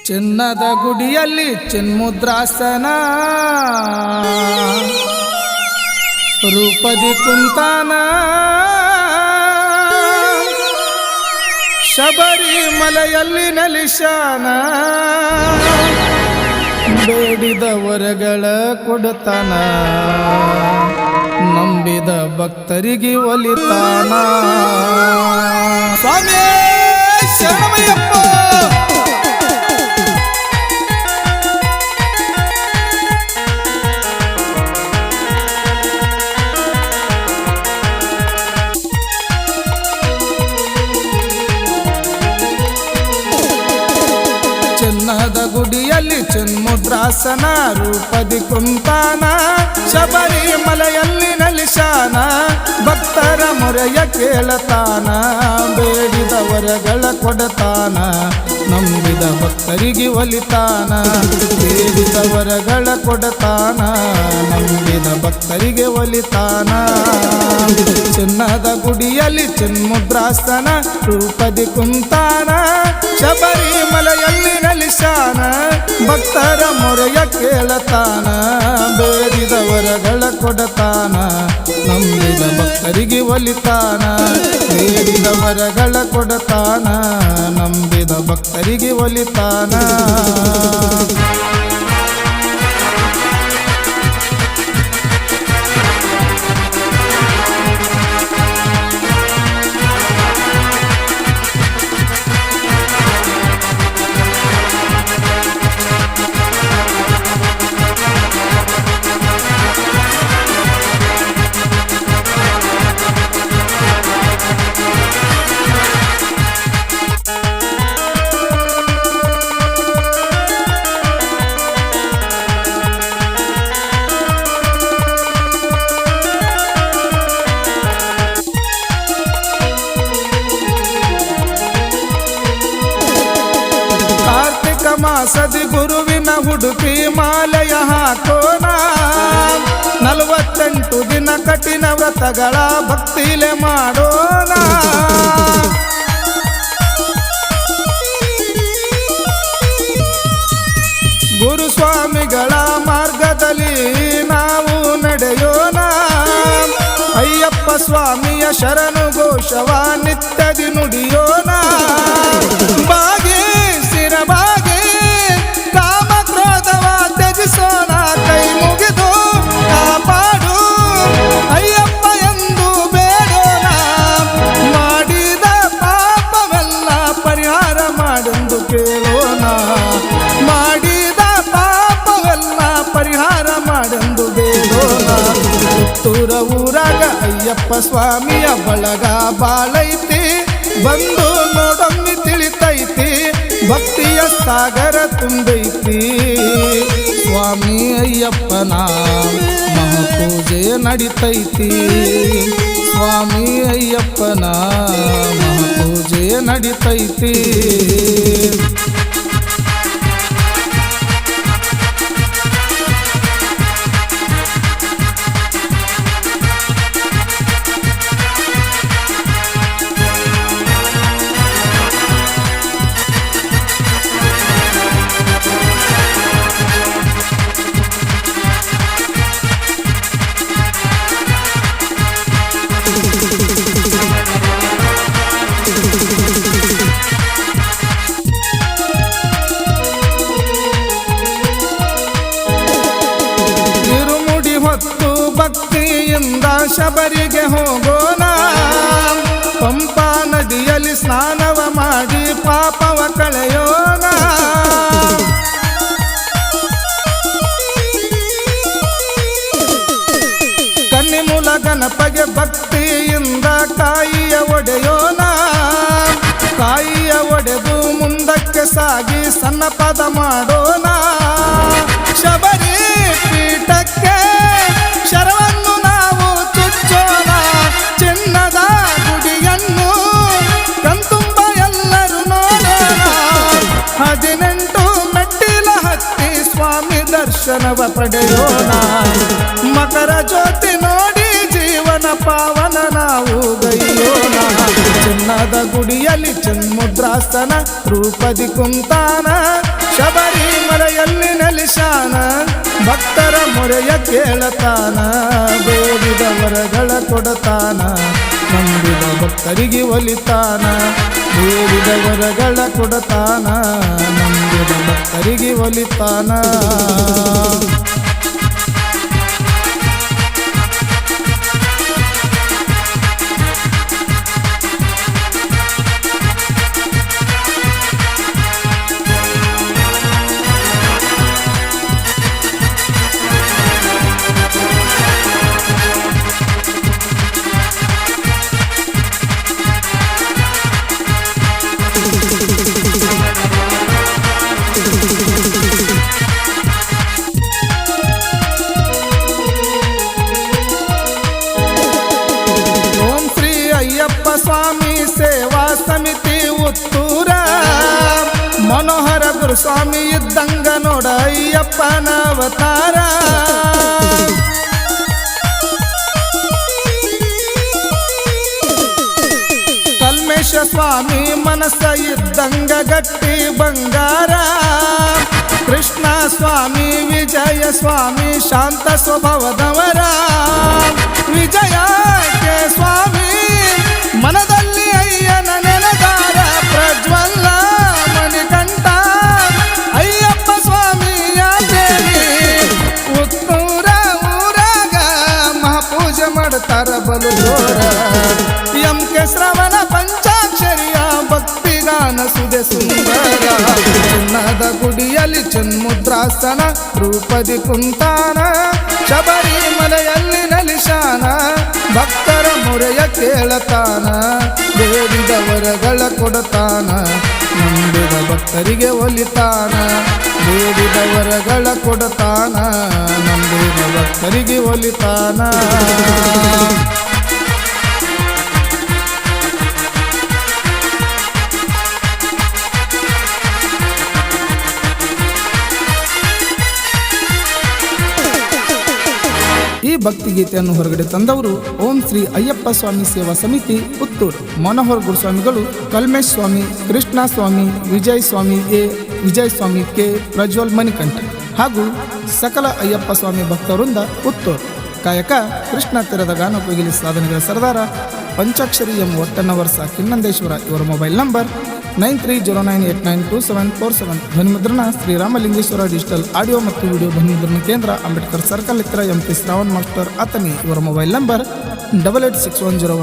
ಚಿನ್ನದ ಗುಡಿಯಲ್ಲಿ ಚಿನ್ಮುದ್ರಾಸನ ರೂಪದಿ ಕುಂತಾನ ಶಬರಿಮಲೆಯಲ್ಲಿ ನಲಿಶಾನ ಬೇಡಿದ ವರಗಳ ಕೊಡುತ್ತಾನ ನಂಬಿದ ಭಕ್ತರಿಗೆ ಒಲಿತಾನ ಸ್ವಾಮಿ ಶರಣಮಯ್ಯಪ್ಪ. ಚಿನ್ನದ ಗುಡಿಯಲ್ಲಿ ಚಿನ್ಮುದ್ರಾಸನ ರೂಪದಿ ಕುಂತಾನ ಶಬರಿಮಲೆಯಲ್ಲಿ ನಲಿಶಾನ ಭಕ್ತರ ಮೊರೆಯ ಕೇಳತಾನ ಬೇಡಿದ ವರಗಳ ಕೊಡತಾನ ನಂಬಿದ ಭಕ್ತರಿಗೆ ಒಲಿತಾನ ಬೇಡಿದ ವರಗಳ ಕೊಡತಾನ ನಂಬಿದ ಭಕ್ತರಿಗೆ ಒಲಿತಾನ ಚಿನ್ನದ ಗುಡಿಯಲ್ಲಿ ಚಿನ್ಮುದ್ರಾಸನ ರೂಪದಿ ಕುಂತಾನ ಶಬರಿಮಲೆಯಲ್ಲಿ ನಲಿಶಾನ ಭಕ್ತರ ಮೊರೆಯ ಕೇಳತಾನ ಬೇಡಿದ ವರಗಳ ಕೊಡತಾನ ನಂಬಿದ ಭಕ್ತರಿಗೆ ಒಲಿತಾನ ಬೇಡಿದ ವರಗಳ ಕೊಡತಾನ ನಂಬಿದ ಭಕ್ತರಿಗೆ ಒಲಿತಾನ. ಮಾಸದಿ ಗುರುವಿನ ಹುಡುಕಿ ಮಾಲೆಯ ಹಾಕೋಣ 48 ದಿನ ಕಠಿಣ ವ್ರತಗಳ ಭಕ್ತಿಲೆ ಮಾಡೋಣ ಗುರುಸ್ವಾಮಿಗಳ ಮಾರ್ಗದಲ್ಲಿ ನಾವು ನಡೆಯೋಣ ಅಯ್ಯಪ್ಪ ಸ್ವಾಮಿಯ ಶರಣು ಘೋಷವ ನಿತ್ಯದಿ ನುಡಿಯೋಣ ಬಾಗಿ ಸಿರಬಾಗಿ ಕಾಮ ಕ್ರೋಧವ ತ್ಯಜಿಸೋಣ ಕೈ ಮುಗಿದು ಕಾಪಾಡು ಅಯ್ಯಪ್ಪ ಎಂದು ಬೇಡೋಣ ಮಾಡಿದ ಪಾಪವೆಲ್ಲ ಪರಿಹಾರ ಮಾಡೆಂದು ಕೇಳೋಣ ಮಾಡಿದ ಪಾಪವೆಲ್ಲ ಪರಿಹಾರ ಮಾಡೆಂದು ಬೇಡೋಣ ಪುತ್ತೂರ ಊರಾಗ ಅಯ್ಯಪ್ಪ ಸ್ವಾಮಿಯ ಬಳಗ ಬಾಳೈತಿ ಬಂದು ನೋಡೊಮ್ಮೆ ತಿಳಿತೈತಿ ಭಕ್ತಿಯ ಸಾಗರ ತುಂಬೈತಿ ಸ್ವಾಮಿ ಅಯ್ಯಪ್ಪನ ಮಹಾಪೂಜೆ ನಡಿತೈತಿ ಸ್ವಾಮಿ ಅಯ್ಯಪ್ಪನ ಮಹಾಪೂಜೆ ನಡಿತೈತಿ. ಭಕ್ತಿಯಿಂದ ಶಬರಿಗೆ ಹೋಗೋಣ ಪಂಪಾ ನದಿಯಲ್ಲಿ ಸ್ನಾನವ ಮಾಡಿ ಪಾಪವ ಕಳೆಯೋಣ ಕನ್ನಿಮೂಲ ಗಣಪಗೆ ಭಕ್ತಿಯಿಂದ ಕಾಯಿಯ ಒಡೆಯೋಣ ಕಾಯಿಯ ಒಡೆದು ಮುಂದಕ್ಕೆ ಸಾಗಿ ಸಣ್ಣ ಪದ ಮಾಡೋಣ ಶಬರಿ ಪೀಠಕ್ಕೆ ಶರವನ್ನು ನಾವು ಚುಚ್ಚೋಣ ಚಿನ್ನದ ಗುಡಿಯನ್ನು ಕಣ್ತುಂಬ ಎಲ್ಲರೂ ನೋಡೋಣ 18 ಮೆಟ್ಟಿಲ ಹತ್ತಿ ಸ್ವಾಮಿ ದರ್ಶನವ ಪಡೆಯೋಣ ಮಕರ ಜ್ಯೋತಿ ನೋಡಿ ಜೀವನ ಪಾವನ ನಾವು ಗೈಯೋಣ ಚಿನ್ನ ಚಿನ್ನದ ಗುಡಿಯಲ್ಲಿ ಚಿನ್ಮುದ್ರಾಸನ ರೂಪದಿ ಕುಂತಾನ ಶಬರಿಮಲೆಯಲ್ಲಿ ನೆಲೆಸಾನ ಭಕ್ತರ ಮೊರೆಯ ಕೇಳತಾನ ಬೇಡಿದ ವರಗಳ ಕೊಡತಾನ ನಂಬಿದ ಭಕ್ತರಿಗೆ ಒಲಿತಾನ ಬೇಡಿದ ವರಗಳ ಕೊಡತಾನ ನಂಬಿದ ಭಕ್ತರಿಗೆ ಒಲಿತಾನ ಸ್ವಾಮಿ ಸೇವಾ ಸಮಿತಿ ಉತ್ತೂರ ಮನೋಹರ ಗುರುಸ್ವಾಮಿ ಇದ್ದಂಗ ನೋಡ ಅಯ್ಯಪ್ಪನ ಅವತಾರ ಕಲ್ಮೇಶ ಸ್ವಾಮಿ ಮನಸ್ಸ ಇದ್ದಂಗ ಗಟ್ಟಿ ಬಂಗಾರ ಕೃಷ್ಣ ಸ್ವಾಮಿ ವಿಜಯ ಸ್ವಾಮಿ ಶಾಂತ ಸ್ವಭಾವದವರ ವಿಜಯಕ್ಕೆ ಸ್ವಾಮಿ ಮನದಲ್ಲಿ ಅಯ್ಯನ ನೆನಗಾರ ಪ್ರಜ್ವಲ್ಲ ಮಣಿಕಂಠ ಅಯ್ಯಪ್ಪ ಸ್ವಾಮಿಯ ದೇವಿ ಉತ್ತೂರ ಊರಾಗ ಮಹಾಪೂಜೆ ಮಾಡ್ತಾರ ಬಲು ಜೋರ ಕೆ ಶ್ರವಣ ಪಂಚಾಕ್ಷರಿಯ ಭಕ್ತಿಗಾನ ಸುದೆ ಸುಂದರ ಚಿನ್ನದ ಗುಡಿಯಲ್ಲಿ ಚಿನ್ಮುದ್ರಾಸನ ರೂಪದಿ ಕುಂತಾನ ಶಬರಿಮಲೆಯಲ್ಲಿ ನೆಲೆಸಾನ ಭಕ್ತರ ಮೊರೆಯ ಕೇಳತಾನ ಬೇಡಿದ ವರಗಳ ಕೊಡತಾನ ನಂಬಿದ ಭಕ್ತರಿಗೆ ಒಲಿತಾನ ಬೇಡಿದ ವರಗಳ ಕೊಡತಾನ ನಂಬಿದ ಭಕ್ತರಿಗೆ ಒಲಿತಾನ ಈ ಭಕ್ತಿಗೀತೆಯನ್ನು ಹೊರಗಡೆ ತಂದವರು ಓಂ ಶ್ರೀ ಅಯ್ಯಪ್ಪ ಸ್ವಾಮಿ ಸೇವಾ ಸಮಿತಿ ಪುತ್ತೂರು ಮನೋಹರ್ ಗುರುಸ್ವಾಮಿಗಳು ಕಲ್ಮೇಶ್ ಸ್ವಾಮಿ ಕೃಷ್ಣ ಸ್ವಾಮಿ ವಿಜಯ್ ಸ್ವಾಮಿ ಎ ವಿಜಯ್ ಸ್ವಾಮಿ ಕೆ ಪ್ರಜ್ವಲ್ ಮಣಿಕಂಠ ಹಾಗೂ ಸಕಲ ಅಯ್ಯಪ್ಪ ಸ್ವಾಮಿ ಭಕ್ತವೃಂದ ಪುತ್ತೂರು ಕಾಯಕ ಕೃಷ್ಣ ತೀರದ ಗಾನಕೋಗಿಲಿ ಸಾಧನೆಗಳ ಸರ್ದಾರ ಪಂಚಾಕ್ಷರಿ ಎಂ ಒಟ್ಟನವರ್ಸ ಕಿನ್ನಂದೇಶ್ವರ ಇವರ mobile number 9309892747 ಧ್ವನಿಮುದ್ರಣ Sri Ramalingeshwara digital audio ಮತ್ತು ವಿಡಿಯೋ ಧ್ವನಿಮುದ್ರಣ ಕೇಂದ್ರ ಅಂಬೇಡ್ಕರ್ ಸರ್ಕಲ್ ಹತ್ತಿರ MP ಶ್ರಾವಣ್ ಮಾಸ್ಟರ್ ಅತನಿ ಇವರ ಮೊಬೈಲ್ ನಂಬರ್ 886101